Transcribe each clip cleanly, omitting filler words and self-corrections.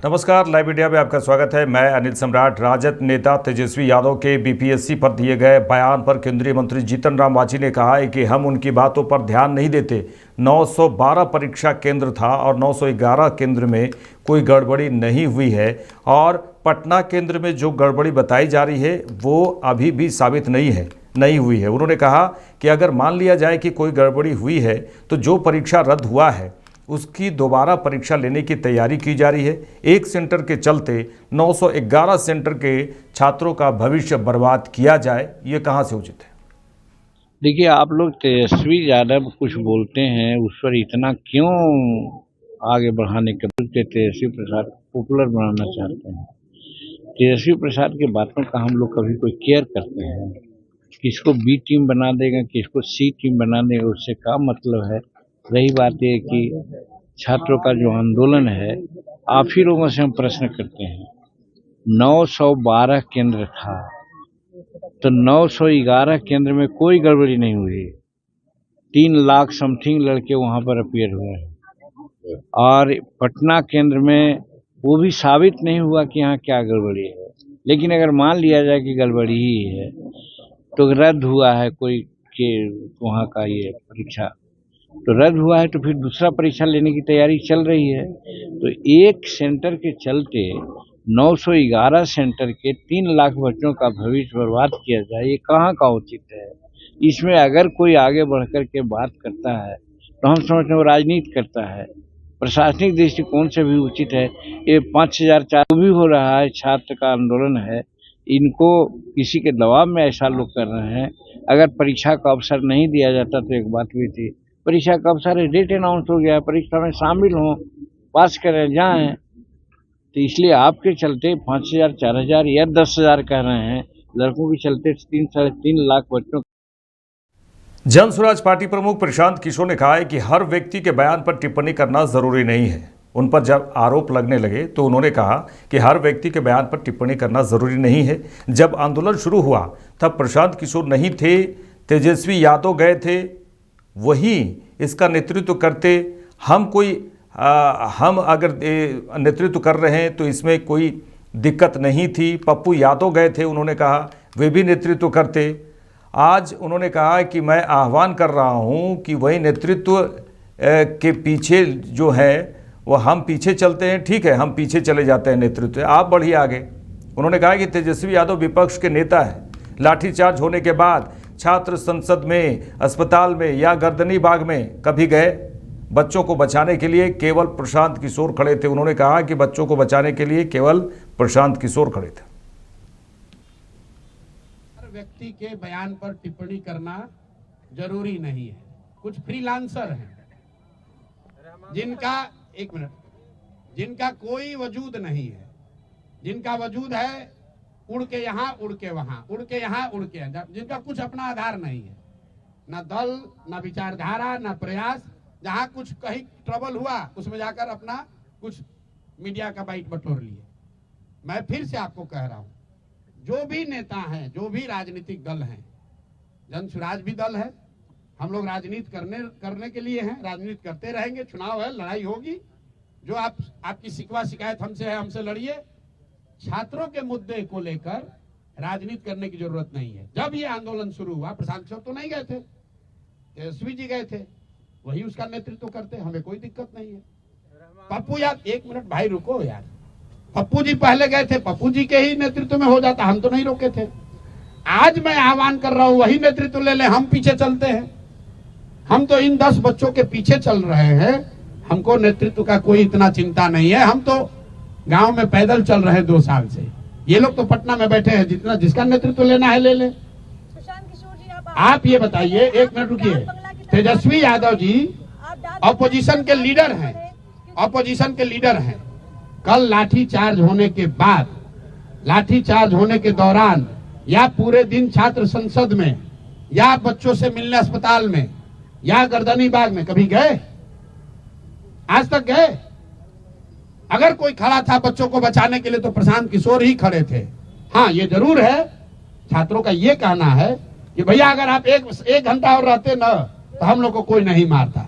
नमस्कार, live India में आपका स्वागत है। मैं अनिल सम्राट। राजद नेता तेजस्वी यादव के बीपीएससी पर दिए गए बयान पर केंद्रीय मंत्री जीतन राम मांझी ने कहा है कि हम उनकी बातों पर ध्यान नहीं देते। 912 परीक्षा केंद्र था और 911 केंद्र में कोई गड़बड़ी नहीं हुई है और पटना केंद्र में जो गड़बड़ी बताई जा रही है वो अभी भी साबित नहीं हुई है। उन्होंने कहा कि अगर मान लिया जाए कि कोई गड़बड़ी हुई है तो जो परीक्षा रद्द हुआ है उसकी दोबारा परीक्षा लेने की तैयारी की जा रही है। एक सेंटर के चलते 911 सेंटर के छात्रों का भविष्य बर्बाद किया जाए, ये कहाँ से उचित है? देखिए, आप लोग तेजस्वी यादव कुछ बोलते हैं उस पर इतना क्यों आगे बढ़ाने के बदले तेजस्वी प्रसाद पॉपुलर बनाना चाहते हैं? तेजस्वी प्रसाद की बातों का हम लोग कभी कोई केयर करते हैं? किसको बी टीम बना देगा, किसको सी टीम बना देगा, उससे क्या मतलब है। रही बात है कि छात्रों का जो आंदोलन है, आप ही लोगों से हम प्रश्न करते हैं। 912 केंद्र था तो 911 केंद्र में कोई गड़बड़ी नहीं हुई। 3 लाख समथिंग लड़के वहां पर अपीयर हुए हैं और पटना केंद्र में वो भी साबित नहीं हुआ कि यहाँ क्या गड़बड़ी है। लेकिन अगर मान लिया जाए कि गड़बड़ी ही है तो रद्द हुआ है कोई के वहाँ का ये परीक्षा, तो रद्द हुआ है तो फिर दूसरा परीक्षा लेने की तैयारी चल रही है। तो एक सेंटर के चलते 911 सेंटर के 3 लाख बच्चों का भविष्य बर्बाद किया जाए, ये कहाँ का उचित है? इसमें अगर कोई आगे बढ़कर के बात करता है तो हम समझते हैं वो राजनीति करता है। प्रशासनिक दृष्टिकोण से भी उचित है। ये 5004 भी हो रहा है, छात्र का आंदोलन है, इनको किसी के दबाव में ऐसा लोग कर रहे हैं। अगर परीक्षा का अवसर नहीं दिया जाता तो एक बात भी थी, परीक्षा का अवसर डेट अनाउंस हो गया, परीक्षा में शामिल हों, पास करें, जाएं। तो इसलिए आपके चलते 5000, 4000 या 10,000 कह रहे हैं, लड़कों के चलते 3-3.5 लाख बच्चों। जन स्वराज पार्टी प्रमुख प्रशांत किशोर ने कहा है कि हर व्यक्ति के बयान पर टिप्पणी करना जरूरी नहीं है। उन पर जब आरोप लगने लगे तो उन्होंने कहा कि हर व्यक्ति के बयान पर टिप्पणी करना जरूरी नहीं है। जब आंदोलन शुरू हुआ तब प्रशांत किशोर नहीं थे, तेजस्वी यादव गए थे, वही इसका नेतृत्व करते। हम अगर नेतृत्व कर रहे हैं तो इसमें कोई दिक्कत नहीं थी। पप्पू यादव गए थे, उन्होंने कहा वे भी नेतृत्व करते। आज उन्होंने कहा कि मैं आह्वान कर रहा हूं कि वही नेतृत्व के पीछे जो है वो हम पीछे चलते हैं। ठीक है, हम पीछे चले जाते हैं, नेतृत्व आप बढ़िए आगे। उन्होंने कहा कि तेजस्वी यादव विपक्ष के नेता है। लाठीचार्ज होने के बाद छात्र संसद में, अस्पताल में या गर्दनी बाग में कभी गए? बच्चों को बचाने के लिए केवल प्रशांत किशोर खड़े थे। उन्होंने कहा कि बच्चों को बचाने के लिए केवल प्रशांत किशोर खड़े थे। हर व्यक्ति के बयान पर टिप्पणी करना जरूरी नहीं है। कुछ फ्रीलांसर हैं जिनका कोई वजूद नहीं है, जिनका वजूद है उड़ के यहाँ, उड़ के वहां, उड़ के यहाँ, उड़ के, जिनका कुछ अपना आधार नहीं है, ना दल, ना विचारधारा, ना प्रयास। जहां कुछ कहीं ट्रबल हुआ उसमें जाकर अपना कुछ मीडिया का बाइट बटोर लिए। मैं फिर से आपको कह रहा हूं, जो भी नेता हैं, जो भी राजनीतिक दल हैं, जन स्वराज भी दल है, हम लोग राजनीति करने के लिए हैं, राजनीति करते रहेंगे। चुनाव है, लड़ाई होगी। जो आपकी शिकवा शिकायत हमसे है, हमसे लड़िए। छात्रों के मुद्दे को लेकर राजनीति करने की जरूरत नहीं है। जब ये आंदोलन शुरू हुआ, प्रशांत किशोर तो नहीं गए थे, तेजस्वी जी गए थे, वही उसका नेतृत्व करते, हमें कोई दिक्कत नहीं है। पप्पू यार, एक मिनट भाई रुको यार, पप्पू जी पहले गए थे, पप्पू जी के ही नेतृत्व में हो जाता, हम तो नहीं रोके थे। आज मैं आह्वान कर रहा हूं वही नेतृत्व ले ले, हम पीछे चलते हैं। हम तो इन 10 बच्चों के पीछे चल रहे हैं, हमको नेतृत्व का कोई इतना चिंता नहीं है। हम तो गांव में पैदल चल रहे हैं 2 साल से। ये लोग तो पटना में बैठे हैं, जिसका नेतृत्व लेना है ले ले। आप ये बताइए, एक मिनट रुकिए। तेजस्वी यादव जी ऑपोजिशन के लीडर हैं, ऑपोजिशन के लीडर हैं। कल लाठीचार्ज होने के बाद, लाठीचार्ज होने के दौरान, या पूरे दिन छात्र संसद में, या बच्चों से मिलने अस्पताल में, या गर्दनी बाग में कभी गए? आज तक गए? अगर कोई खड़ा था बच्चों को बचाने के लिए तो प्रशांत किशोर ही खड़े थे। हाँ, ये जरूर है, छात्रों का ये कहना है कि भैया अगर आप एक घंटा और रहते न तो हम लोग को कोई नहीं मारता।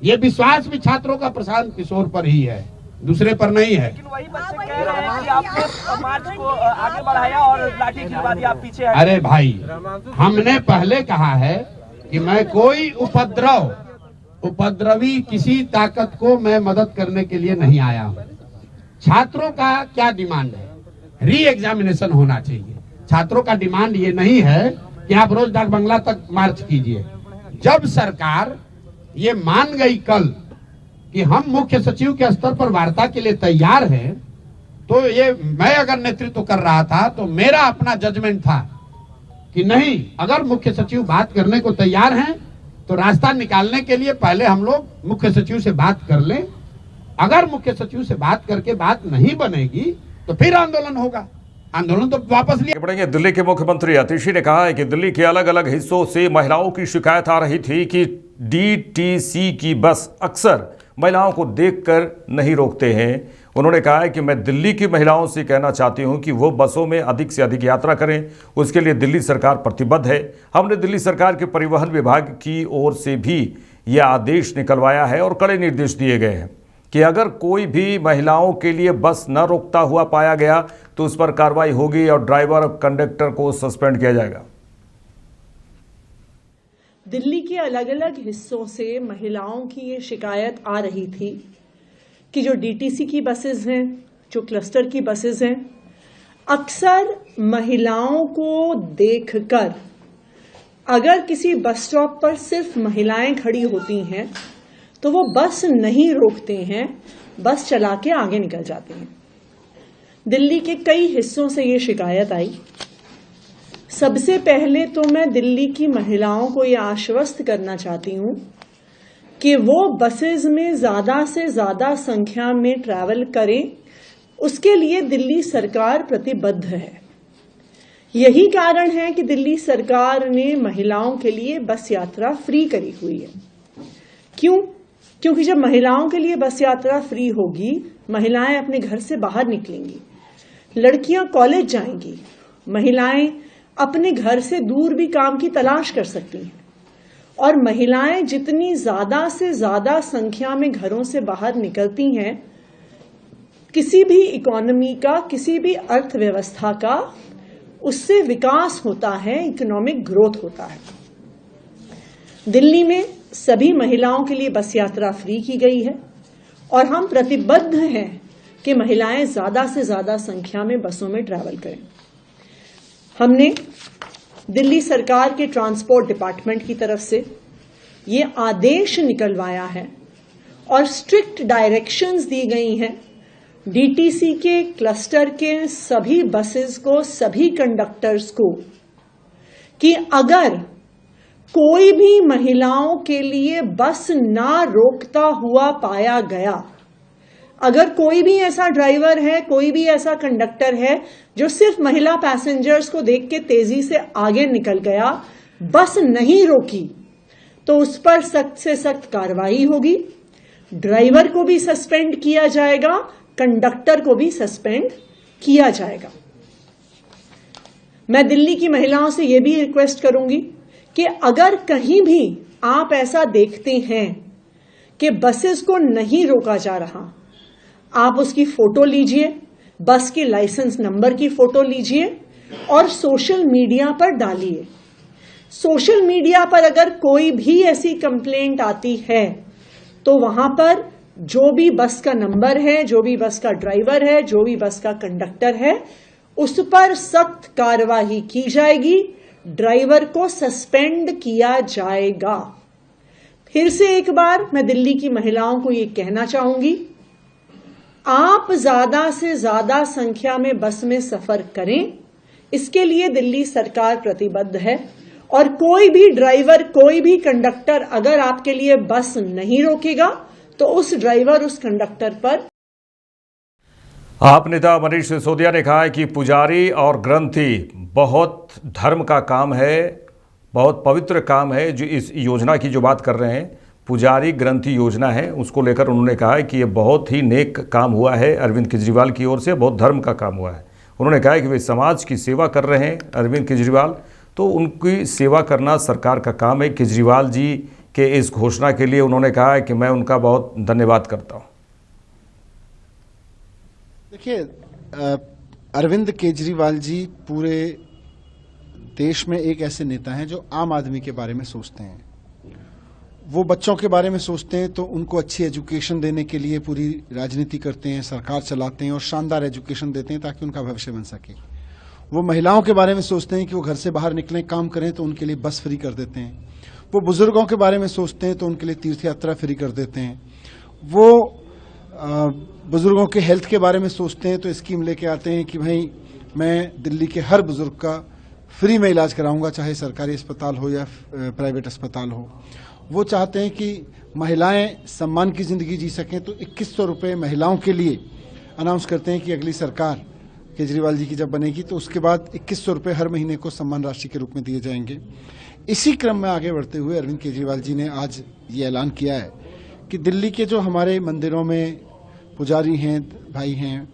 ये विश्वास भी छात्रों का प्रशांत किशोर पर ही है। दूसरे पर नहीं है। लेकिन वही बच्चे कह रहे हैं कि आपने मार्च को आगे बढ़ाया और लाठी खिलवा दी, आप पीछे हटे। अरे भाई, हमने पहले कहा है कि मैं कोई उपद्रवी किसी ताकत को मैं मदद करने के लिए नहीं आया हूं। छात्रों का क्या डिमांड है? री एग्जामिनेशन होना चाहिए। छात्रों का डिमांड ये नहीं है कि आप रोज डाक बंगला तक मार्च कीजिए। जब सरकार ये मान गई कल कि हम मुख्य सचिव के स्तर पर वार्ता के लिए तैयार हैं, तो ये मैं अगर नेतृत्व कर रहा था तो मेरा अपना जजमेंट था कि नहीं, अगर मुख्य सचिव बात करने को तैयार हैं तो रास्ता निकालने के लिए पहले हम लोग मुख्य सचिव से बात कर लें। अगर मुख्य सचिव से बात करके बात नहीं बनेगी तो फिर आंदोलन होगा। आंदोलन तो वापस लिया बढ़ेंगे। दिल्ली के मुख्यमंत्री आतिशी ने कहा है कि दिल्ली के अलग अलग हिस्सों से महिलाओं की शिकायत आ रही थी कि डीटीसी की बस अक्सर महिलाओं को देखकर नहीं रोकते हैं। उन्होंने कहा है कि मैं दिल्ली की महिलाओं से कहना चाहती हूं कि वो बसों में अधिक से अधिक यात्रा करें, उसके लिए दिल्ली सरकार प्रतिबद्ध है। हमने दिल्ली सरकार के परिवहन विभाग की ओर से भी यह आदेश निकलवाया है और कड़े निर्देश दिए गए हैं कि अगर कोई भी महिलाओं के लिए बस न रोकता हुआ पाया गया तो उस पर कार्रवाई होगी और ड्राइवर और कंडक्टर को सस्पेंड किया जाएगा। दिल्ली के अलग अलग हिस्सों से महिलाओं की ये शिकायत आ रही थी कि जो डीटीसी की बसेस हैं, जो क्लस्टर की बसेस हैं, अक्सर महिलाओं को देखकर अगर किसी बस स्टॉप पर सिर्फ महिलाएं खड़ी होती हैं तो वो बस नहीं रोकते हैं, बस चला के आगे निकल जाते हैं। दिल्ली के कई हिस्सों से ये शिकायत आई। सबसे पहले तो मैं दिल्ली की महिलाओं को ये आश्वस्त करना चाहती हूं कि वो बसेस में ज्यादा से ज्यादा संख्या में ट्रैवल करें, उसके लिए दिल्ली सरकार प्रतिबद्ध है। यही कारण है कि दिल्ली सरकार ने महिलाओं के लिए बस यात्रा फ्री करी हुई है। क्यों? क्योंकि जब महिलाओं के लिए बस यात्रा फ्री होगी, महिलाएं अपने घर से बाहर निकलेंगी, लड़कियां कॉलेज जाएंगी, महिलाएं अपने घर से दूर भी काम की तलाश कर सकती हैं। और महिलाएं जितनी ज्यादा से ज्यादा संख्या में घरों से बाहर निकलती हैं, किसी भी इकोनॉमी का, किसी भी अर्थव्यवस्था का उससे विकास होता है, इकोनॉमिक ग्रोथ होता है। दिल्ली में सभी महिलाओं के लिए बस यात्रा फ्री की गई है और हम प्रतिबद्ध हैं कि महिलाएं ज्यादा से ज्यादा संख्या में बसों में ट्रैवल करें। हमने दिल्ली सरकार के ट्रांसपोर्ट डिपार्टमेंट की तरफ से ये आदेश निकलवाया है और स्ट्रिक्ट डायरेक्शंस दी गई हैं डीटीसी के क्लस्टर के सभी बसेस को, सभी कंडक्टर्स को, कि अगर कोई भी महिलाओं के लिए बस ना रोकता हुआ पाया गया, अगर कोई भी ऐसा ड्राइवर है, कोई भी ऐसा कंडक्टर है जो सिर्फ महिला पैसेंजर्स को देख के तेजी से आगे निकल गया, बस नहीं रोकी, तो उस पर सख्त से सख्त कार्रवाई होगी। ड्राइवर को भी सस्पेंड किया जाएगा, कंडक्टर को भी सस्पेंड किया जाएगा। मैं दिल्ली की महिलाओं से यह भी रिक्वेस्ट करूंगी कि अगर कहीं भी आप ऐसा देखते हैं कि बसेस को नहीं रोका जा रहा, आप उसकी फोटो लीजिए, बस के लाइसेंस नंबर की फोटो लीजिए और सोशल मीडिया पर डालिए। सोशल मीडिया पर अगर कोई भी ऐसी कंप्लेंट आती है तो वहां पर जो भी बस का नंबर है, जो भी बस का ड्राइवर है, जो भी बस का कंडक्टर है, उस पर सख्त कार्रवाई की जाएगी, ड्राइवर को सस्पेंड किया जाएगा। फिर से एक बार मैं दिल्ली की महिलाओं को ये कहना चाहूंगी, आप ज्यादा से ज्यादा संख्या में बस में सफर करें, इसके लिए दिल्ली सरकार प्रतिबद्ध है। और कोई भी ड्राइवर, कोई भी कंडक्टर अगर आपके लिए बस नहीं रोकेगा तो उस ड्राइवर, उस कंडक्टर पर। आप नेता मनीष सिसोदिया ने कहा है कि पुजारी और ग्रंथी बहुत धर्म का काम है, बहुत पवित्र काम है। जो इस योजना की जो बात कर रहे हैं, पुजारी ग्रंथी योजना है, उसको लेकर उन्होंने कहा है कि ये बहुत ही नेक काम हुआ है अरविंद केजरीवाल की ओर से, बहुत धर्म का काम हुआ है। उन्होंने कहा है कि वे समाज की सेवा कर रहे हैं अरविंद केजरीवाल, तो उनकी सेवा करना सरकार का काम है। केजरीवाल जी के इस घोषणा के लिए उन्होंने कहा है कि मैं उनका बहुत धन्यवाद करता हूँ। देखिए, अरविंद केजरीवाल जी पूरे देश में एक ऐसे नेता हैं जो आम आदमी के बारे में सोचते हैं। वो बच्चों के बारे में सोचते हैं तो उनको अच्छी एजुकेशन देने के लिए पूरी राजनीति करते हैं, सरकार चलाते हैं और शानदार एजुकेशन देते हैं ताकि उनका भविष्य बन सके। वो महिलाओं के बारे में सोचते हैं कि वो घर से बाहर निकलें, काम करें तो उनके लिए बस फ्री कर देते हैं। वो बुजुर्गों के बारे में सोचते हैं तो उनके लिए तीर्थ यात्रा फ्री कर देते हैं। वो बुजुर्गों के हेल्थ के बारे में सोचते हैं तो स्कीम लेके आते हैं कि भाई मैं दिल्ली के हर बुजुर्ग का फ्री में इलाज कराऊंगा, चाहे सरकारी अस्पताल हो या प्राइवेट अस्पताल हो। वो चाहते हैं कि महिलाएं सम्मान की जिंदगी जी सकें, तो 2100 रुपये महिलाओं के लिए अनाउंस करते हैं कि अगली सरकार केजरीवाल जी की जब बनेगी तो उसके बाद 2100 रुपये हर महीने को सम्मान राशि के रूप में दिए जाएंगे। इसी क्रम में आगे बढ़ते हुए अरविंद केजरीवाल जी ने आज ये ऐलान किया है कि दिल्ली के जो हमारे मंदिरों में पुजारी हैं, भाई हैं,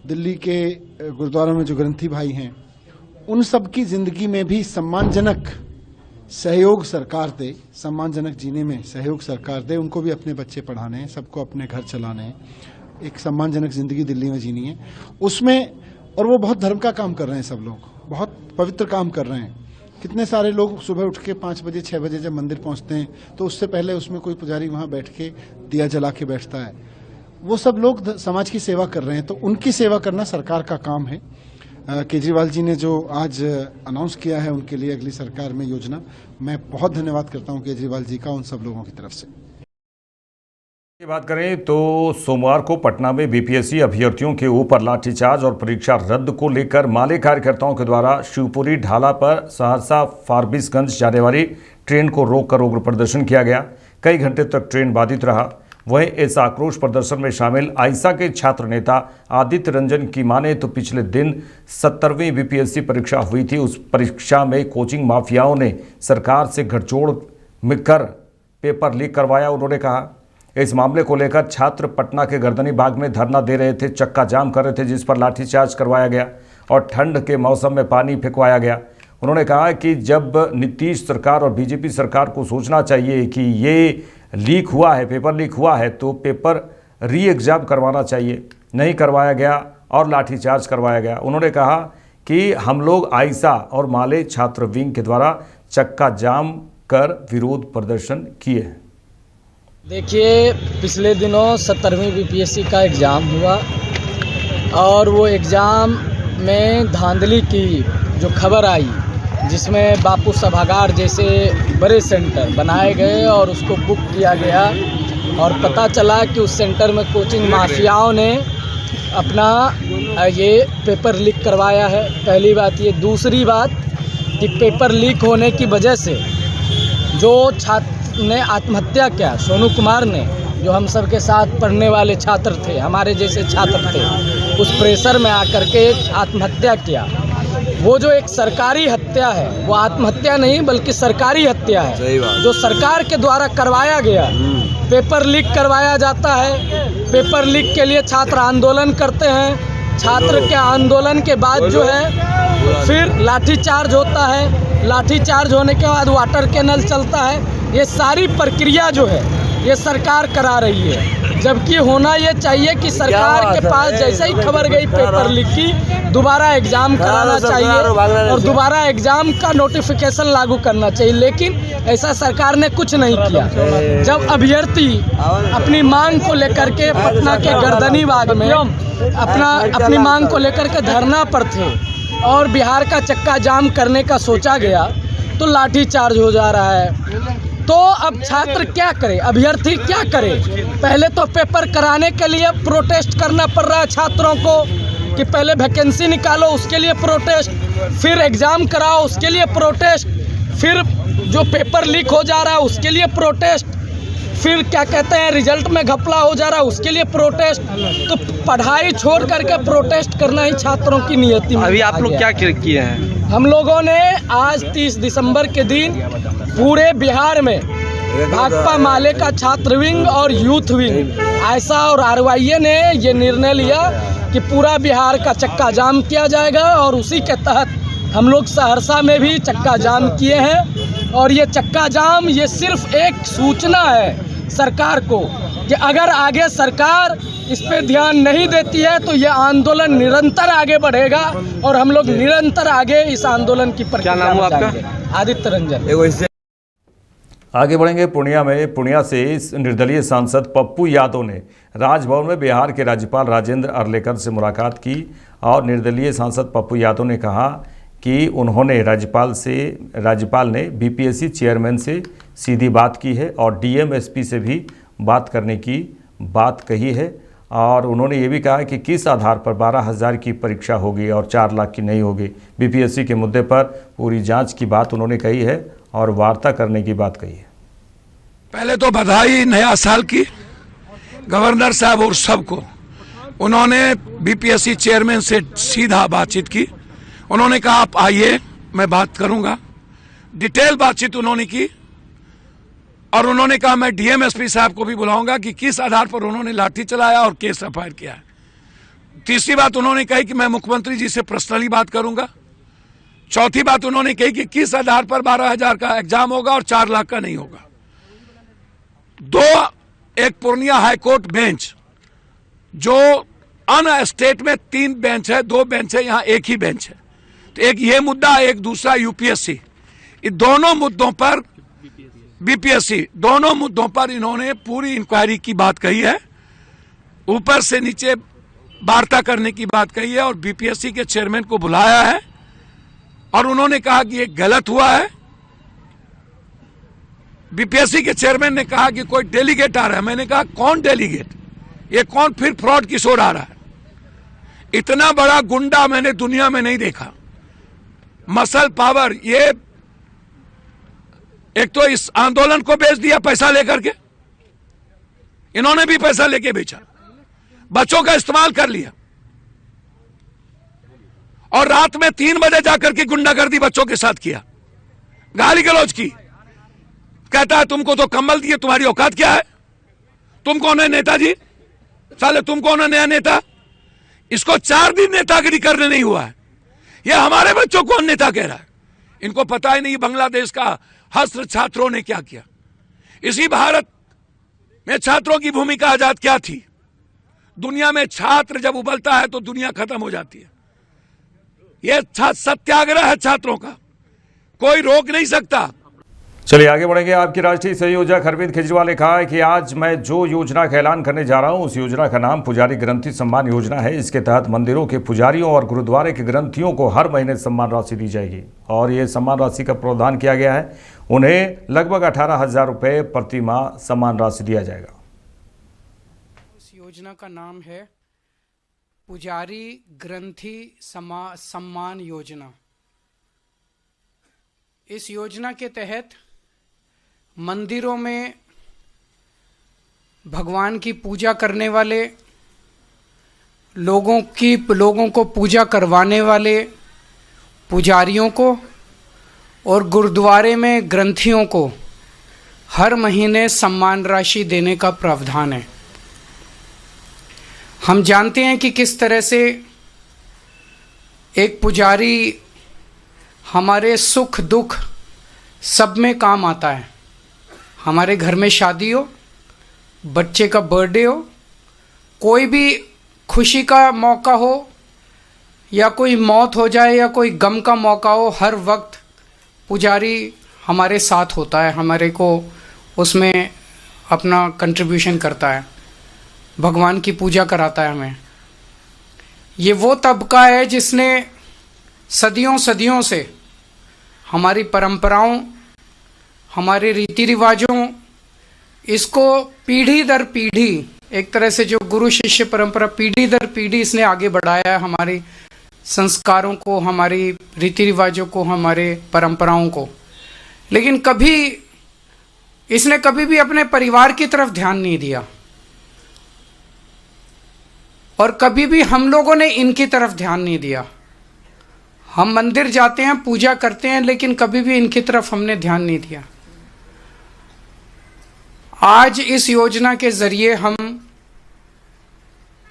दिल्ली के गुरुद्वारों में जो ग्रंथी भाई हैं, उन सब की जिंदगी में भी सम्मानजनक सहयोग सरकार दे, सम्मानजनक जीने में सहयोग सरकार दे। उनको भी अपने बच्चे पढ़ाने हैं, सबको अपने घर चलाने हैं, एक सम्मानजनक जिंदगी दिल्ली में जीनी है उसमें। और वो बहुत धर्म का काम कर रहे हैं, सब लोग बहुत पवित्र काम कर रहे हैं। कितने सारे लोग सुबह उठ के 5 बजे 6 बजे जब मंदिर पहुंचते हैं तो उससे पहले उसमें कोई पुजारी वहां बैठ के दिया जला के बैठता है। वो सब लोग समाज की सेवा कर रहे हैं, तो उनकी सेवा करना सरकार का काम है। केजरीवाल जी ने जो आज अनाउंस किया है उनके लिए अगली सरकार में योजना, मैं बहुत धन्यवाद करता हूं केजरीवाल जी का उन सब लोगों की तरफ से। बात करें तो सोमवार को पटना में बीपीएससी अभ्यर्थियों के ऊपर लाठीचार्ज और परीक्षा रद्द को लेकर माले कार्यकर्ताओं के द्वारा शिवपुरी ढाला पर सहरसा फारबिसगंज जाने वाली ट्रेन को रोककर उग्र प्रदर्शन किया गया। कई घंटे तक ट्रेन बाधित रहा। वहीं इस आक्रोश प्रदर्शन में शामिल आइसा के छात्र नेता आदित्य रंजन की माने तो पिछले दिन 70वीं बीपीएससी परीक्षा हुई थी। उस परीक्षा में कोचिंग माफियाओं ने सरकार से गठजोड़ मिलकर पेपर लीक करवाया। उन्होंने कहा इस मामले को लेकर छात्र पटना के गर्दनी बाग में धरना दे रहे थे, चक्का जाम कर रहे थे, जिस पर लाठीचार्ज करवाया गया और ठंड के मौसम में पानी फेंकवाया गया। उन्होंने कहा कि जब नीतीश सरकार और बीजेपी सरकार को सोचना चाहिए कि ये लीक हुआ है, पेपर लीक हुआ है, तो पेपर री एग्जाम करवाना चाहिए, नहीं करवाया गया और लाठीचार्ज करवाया गया। उन्होंने कहा कि हम लोग आइसा और माले छात्र विंग के द्वारा चक्का जाम कर विरोध प्रदर्शन किए। देखिए, पिछले दिनों 70वीं बीपीएससी का एग्ज़ाम हुआ और वो एग्ज़ाम में धांधली की जो खबर आई, जिसमें बापू सभागार जैसे बड़े सेंटर बनाए गए और उसको बुक किया गया और पता चला कि उस सेंटर में कोचिंग माफियाओं ने अपना ये पेपर लीक करवाया है। पहली बात ये। दूसरी बात कि पेपर लीक होने की वजह से जो छात्र ने आत्महत्या किया, सोनू कुमार ने, जो हम सब के साथ पढ़ने वाले छात्र थे, हमारे जैसे छात्र थे, उस प्रेशर में आकर के आत्महत्या किया। वो जो एक सरकारी हत्या है, वो आत्महत्या नहीं बल्कि सरकारी हत्या है, जो सरकार के द्वारा करवाया गया। पेपर लीक करवाया जाता है, पेपर लीक के लिए छात्र आंदोलन करते हैं, छात्र के आंदोलन के बाद जो है फिर लाठीचार्ज होता है, लाठीचार्ज होने के बाद वाटर कैनल चलता है। ये सारी प्रक्रिया जो है ये सरकार करा रही है, जबकि होना ये चाहिए कि सरकार के पास जैसे ही खबर गई पेपर लीक की, दोबारा एग्ज़ाम कराना चाहिए और दोबारा एग्ज़ाम का नोटिफिकेशन लागू करना चाहिए। लेकिन ऐसा सरकार ने कुछ नहीं किया। जब अभ्यर्थी अपनी मांग को लेकर के पटना के गर्दनी बाग में अपनी मांग को लेकर के धरना पर थे और बिहार का चक्का जाम करने का सोचा गया तो लाठीचार्ज हो जा रहा है। तो अब छात्र क्या करे, अभ्यर्थी क्या करे? पहले तो पेपर कराने के लिए प्रोटेस्ट करना पड़ रहा है छात्रों को कि पहले वैकेंसी निकालो, उसके लिए प्रोटेस्ट, फिर एग्ज़ाम कराओ, उसके लिए प्रोटेस्ट, फिर जो पेपर लीक हो जा रहा है उसके लिए प्रोटेस्ट, फिर क्या कहते हैं रिजल्ट में घपला हो जा रहा है उसके लिए प्रोटेस्ट। तो पढ़ाई छोड़ करके प्रोटेस्ट करना ही छात्रों की नियति में। अभी आप लोग क्या किए हैं? हम लोगों ने आज 30 दिसंबर के दिन पूरे बिहार में भाकपा माले का छात्र विंग और यूथ विंग, आइसा और आरवाईए ने ये निर्णय लिया कि पूरा बिहार का चक्का जाम किया जाएगा और उसी के तहत हम लोग सहरसा में भी चक्का जाम किए हैं। और ये चक्का जाम ये सिर्फ एक सूचना है सरकार को कि अगर आगे सरकार इस पे ध्यान नहीं देती है तो ये आंदोलन निरंतर आगे बढ़ेगा और हम लोग निरंतर आगे इस आंदोलन की प्रक्रिया में जाएंगे। आदित्य रंजन। आगे बढ़ेंगे पूर्णिया से इस निर्दलीय सांसद पप्पू यादव ने राजभवन में बिहार के राज्यपाल राजेंद्र अर्लेकर से मुलाकात की और निर्दलीय सांसद पप्पू यादव ने कहा कि उन्होंने राज्यपाल ने बीपीएससी चेयरमैन से सीधी बात की है और डीएम एसपी से भी बात करने की बात कही है और उन्होंने ये भी कहा कि किस आधार पर 12,000 की परीक्षा होगी और 4 लाख की नहीं होगी। बीपीएससी के मुद्दे पर पूरी जांच की बात उन्होंने कही है और वार्ता करने की बात कही है। पहले तो बधाई नया साल की गवर्नर साहब और सबको। उन्होंने बीपीएससी चेयरमैन से सीधा बातचीत की। उन्होंने कहा आप आइए, मैं बात करूंगा। डिटेल बातचीत उन्होंने की और उन्होंने कहा मैं डीएम एसपी साहब को भी बुलाऊंगा कि किस आधार पर उन्होंने लाठी चलाया और केस एफआईआर किया है। तीसरी बात उन्होंने कही कि मैं मुख्यमंत्री जी से पर्सनली बात करूंगा। चौथी बात उन्होंने कही कि किस आधार पर 12,000 का एग्जाम होगा और 4 लाख का नहीं होगा। एक पूर्णिया हाईकोर्ट बेंच, जो अन स्टेट में 3 बेंच है, 2 बेंच है, यहां एक ही बेंच है। तो एक ये मुद्दा, एक दूसरा यूपीएससी, इन दोनों मुद्दों पर बीपीएससी, दोनों मुद्दों पर इन्होंने पूरी इंक्वायरी की बात कही है, ऊपर से नीचे वार्ता करने की बात कही है और बीपीएससी के चेयरमैन को बुलाया है और उन्होंने कहा कि ये गलत हुआ है। बीपीएससी के चेयरमैन ने कहा कि कोई डेलीगेट आ रहा है। मैंने कहा कौन डेलीगेट, ये कौन फिर फ्रॉड की ओर आ रहा है? इतना बड़ा गुंडा मैंने दुनिया में नहीं देखा। मसल पावर, ये एक तो इस आंदोलन को बेच दिया पैसा लेकर के, इन्होंने भी पैसा लेके बेचा, बच्चों का इस्तेमाल कर लिया और रात में 3 बजे जाकर के गुंडागर्दी बच्चों के साथ किया, गाली गलौज की। कहता है तुमको तो कंबल दिए, तुम्हारी औकात क्या है? तुम कौन है नेताजी? साले तुम कौन है नया नेता? इसको 4 दिन नेतागिरी करने नहीं हुआ है। ये हमारे बच्चों को नेता कह रहा है। इनको पता ही नहीं बांग्लादेश का हस्त्र छात्रों ने क्या किया। इसी भारत में छात्रों की भूमिका आजाद क्या थी? दुनिया में छात्र जब उबलता है तो दुनिया खत्म हो जाती है। यह सत्याग्रह है छात्रों का, कोई रोक नहीं सकता। चलिए आगे बढ़ेंगे। आपके राष्ट्रीय संयोजक अरविंद केजरीवाल ने कहा है कि आज मैं जो योजना का ऐलान करने जा रहा हूं, उस योजना का नाम पुजारी ग्रंथी सम्मान योजना है। इसके तहत मंदिरों के पुजारियों और गुरुद्वारे के ग्रंथियों को हर महीने सम्मान राशि दी जाएगी और ये सम्मान राशि का प्रावधान किया गया है। उन्हें लगभग 18,000 रुपये प्रति माह सम्मान राशि दिया जाएगा। इस योजना का नाम है पुजारी ग्रंथी सम्मान योजना। इस योजना के तहत मंदिरों में भगवान की पूजा करने वाले लोगों को पूजा करवाने वाले पुजारियों को और गुरुद्वारे में ग्रंथियों को हर महीने सम्मान राशि देने का प्रावधान है। हम जानते हैं कि किस तरह से एक पुजारी हमारे सुख दुख सब में काम आता है। हमारे घर में शादी हो, बच्चे का बर्थडे हो, कोई भी खुशी का मौका हो या कोई मौत हो जाए या कोई गम का मौका हो, हर वक्त पुजारी हमारे साथ होता है, हमारे को उसमें अपना कंट्रीब्यूशन करता है, भगवान की पूजा कराता है हमें। ये वो तबका है जिसने सदियों से हमारी परंपराओं, हमारे रीति रिवाजों, इसको पीढ़ी दर पीढ़ी, एक तरह से जो गुरु शिष्य परंपरा पीढ़ी दर पीढ़ी इसने आगे बढ़ाया है, हमारी संस्कारों को, हमारी रीति रिवाजों को, हमारे परंपराओं को। लेकिन इसने कभी भी अपने परिवार की तरफ ध्यान नहीं दिया और कभी भी हम लोगों ने इनकी तरफ ध्यान नहीं दिया। हम मंदिर जाते हैं, पूजा करते हैं, लेकिन कभी भी इनकी तरफ हमने ध्यान नहीं दिया। आज इस योजना के जरिए हम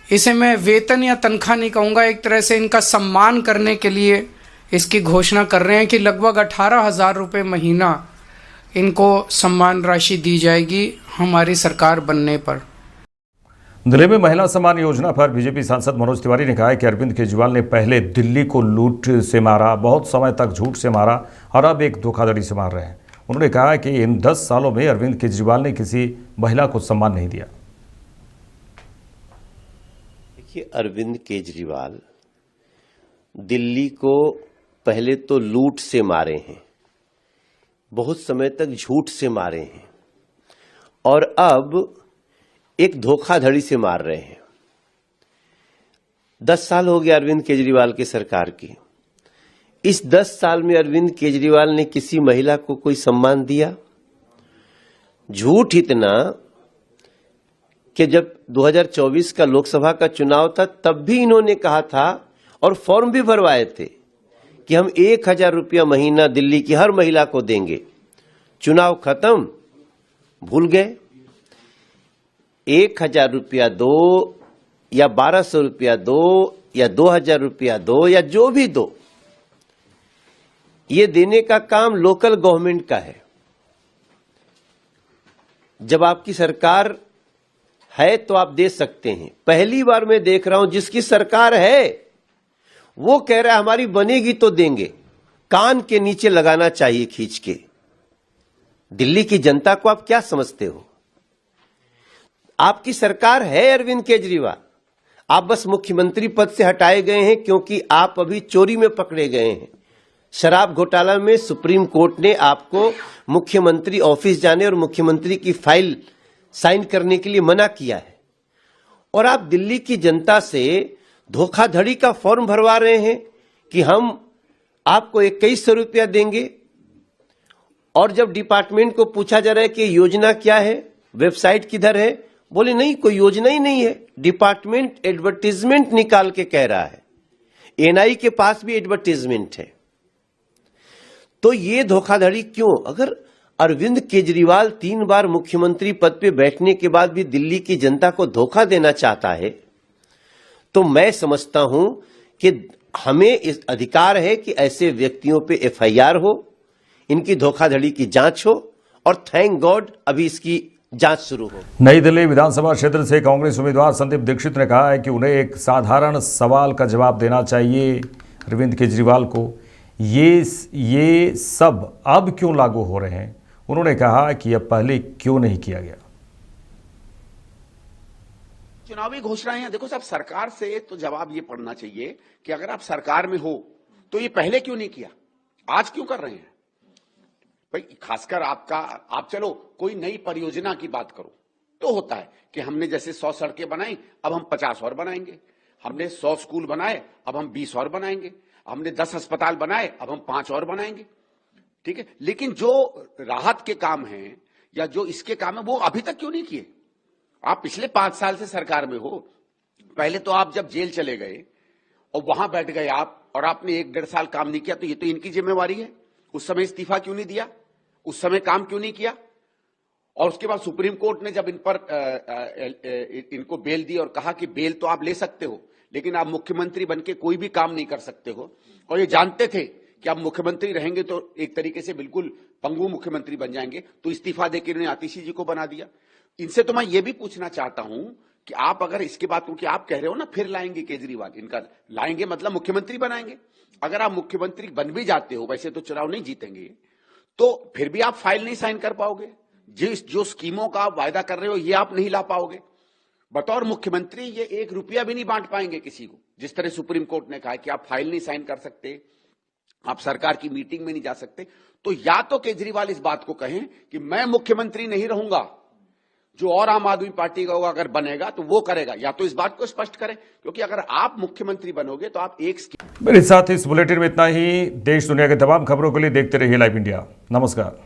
इसे मैं वेतन या तनख्वाह नहीं कहूँगा, एक तरह से इनका सम्मान करने के लिए इसकी घोषणा कर रहे हैं कि लगभग 18,000 रुपये महीना इनको सम्मान राशि दी जाएगी हमारी सरकार बनने पर। दिल्ली में महिला सम्मान योजना पर बीजेपी सांसद मनोज तिवारी ने कहा है कि अरविंद केजरीवाल ने पहले दिल्ली को लूट से मारा, बहुत समय तक झूठ से मारा और अब एक धोखाधड़ी से मार रहे हैं। उन्होंने कहा कि इन 10 सालों में अरविंद केजरीवाल ने किसी महिला को सम्मान नहीं दिया। देखिए, अरविंद केजरीवाल दिल्ली को पहले तो लूट से मारे हैं, बहुत समय तक झूठ से मारे हैं और अब एक धोखाधड़ी से मार रहे हैं। 10 साल हो गए अरविंद केजरीवाल की सरकार की। इस 10 साल में अरविंद केजरीवाल ने किसी महिला को कोई सम्मान दिया? झूठ इतना कि जब 2024 का लोकसभा का चुनाव था तब भी इन्होंने कहा था और फॉर्म भी भरवाए थे कि हम 1000 रुपया महीना दिल्ली की हर महिला को देंगे। चुनाव खत्म, भूल गए। 1000 रुपया दो या 1200 रुपया दो या 2000 रुपया दो या जो भी दो, ये देने का काम लोकल गवर्नमेंट का है। जब आपकी सरकार है तो आप दे सकते हैं। पहली बार मैं देख रहा हूं जिसकी सरकार है वो कह रहा है हमारी बनेगी तो देंगे। कान के नीचे लगाना चाहिए खींच के। दिल्ली की जनता को आप क्या समझते हो? आपकी सरकार है अरविंद केजरीवाल, आप बस मुख्यमंत्री पद से हटाए गए हैं क्योंकि आप अभी चोरी में पकड़े गए हैं। शराब घोटाला में सुप्रीम कोर्ट ने आपको मुख्यमंत्री ऑफिस जाने और मुख्यमंत्री की फाइल साइन करने के लिए मना किया है और आप दिल्ली की जनता से धोखाधड़ी का फॉर्म भरवा रहे हैं कि हम आपको 2100 रुपया देंगे। और जब डिपार्टमेंट को पूछा जा रहा है कि योजना क्या है, वेबसाइट किधर है, बोले नहीं कोई योजना ही नहीं है। डिपार्टमेंट एडवर्टीजमेंट निकाल के कह रहा है। एनआई के पास भी एडवर्टीजमेंट है। तो ये धोखाधड़ी क्यों? अगर अरविंद केजरीवाल 3 बार मुख्यमंत्री पद पे बैठने के बाद भी दिल्ली की जनता को धोखा देना चाहता है तो मैं समझता हूं कि हमें इस अधिकार है कि ऐसे व्यक्तियों पे एफआईआर हो, इनकी धोखाधड़ी की जांच हो और थैंक गॉड अभी इसकी जांच शुरू हो। नई दिल्ली विधानसभा क्षेत्र से कांग्रेस उम्मीदवार संदीप दीक्षित ने कहा है कि उन्हें एक साधारण सवाल का जवाब देना चाहिए अरविंद केजरीवाल को। ये सब अब क्यों लागू हो रहे हैं? उन्होंने कहा कि यह पहले क्यों नहीं किया गया। चुनावी घोषणाएं देखो साहब, सरकार से तो जवाब ये पड़ना चाहिए कि अगर आप सरकार में हो तो ये पहले क्यों नहीं किया, आज क्यों कर रहे हैं भाई? खासकर आप चलो कोई नई परियोजना की बात करो तो होता है कि हमने जैसे 100 सड़कें बनाई, अब हम 50 और बनाएंगे। हमने 100 स्कूल बनाए, अब हम 20 और बनाएंगे। हमने 10 अस्पताल बनाए, अब हम 5 और बनाएंगे। ठीक है, लेकिन जो राहत के काम हैं या जो इसके काम है वो अभी तक क्यों नहीं किए? आप पिछले 5 साल से सरकार में हो। पहले तो आप जब जेल चले गए और वहां बैठ गए आप और आपने 1-1.5 साल काम नहीं किया तो ये तो इनकी जिम्मेवारी है। उस समय इस्तीफा क्यों नहीं दिया? उस समय काम क्यों नहीं किया? और उसके बाद सुप्रीम कोर्ट ने जब इन पर इनको बेल दी और कहा कि बेल तो आप ले सकते हो लेकिन आप मुख्यमंत्री बनके कोई भी काम नहीं कर सकते हो, और ये जानते थे कि आप मुख्यमंत्री रहेंगे तो एक तरीके से बिल्कुल पंगु मुख्यमंत्री बन जाएंगे, तो इस्तीफा देकर इन्होंने आतिशी जी को बना दिया। इनसे तो मैं ये भी पूछना चाहता हूं कि आप अगर इसके बाद, क्योंकि आप कह रहे हो ना फिर लाएंगे केजरीवाल, इनका लाएंगे मतलब मुख्यमंत्री बनाएंगे। अगर आप मुख्यमंत्री बन भी जाते हो, वैसे तो चुनाव नहीं जीतेंगे, तो फिर भी आप फाइल नहीं साइन कर पाओगे। जो स्कीमों का आप वायदा कर रहे हो ये आप नहीं ला पाओगे। बतौर मुख्यमंत्री ये 1 रुपया भी नहीं बांट पाएंगे किसी को। जिस तरह सुप्रीम कोर्ट ने कहा कि आप फाइल नहीं साइन कर सकते, आप सरकार की मीटिंग में नहीं जा सकते, तो या तो केजरीवाल इस बात को कहें कि मैं मुख्यमंत्री नहीं रहूंगा, जो और आम आदमी पार्टी का होगा अगर बनेगा तो वो करेगा, या तो इस बात को स्पष्ट करें, क्योंकि अगर आप मुख्यमंत्री बनोगे तो आप एक मेरे साथ इस बुलेटिन में इतना ही। देश दुनिया के तमाम खबरों के लिए देखते रहिए लाइव इंडिया। नमस्कार।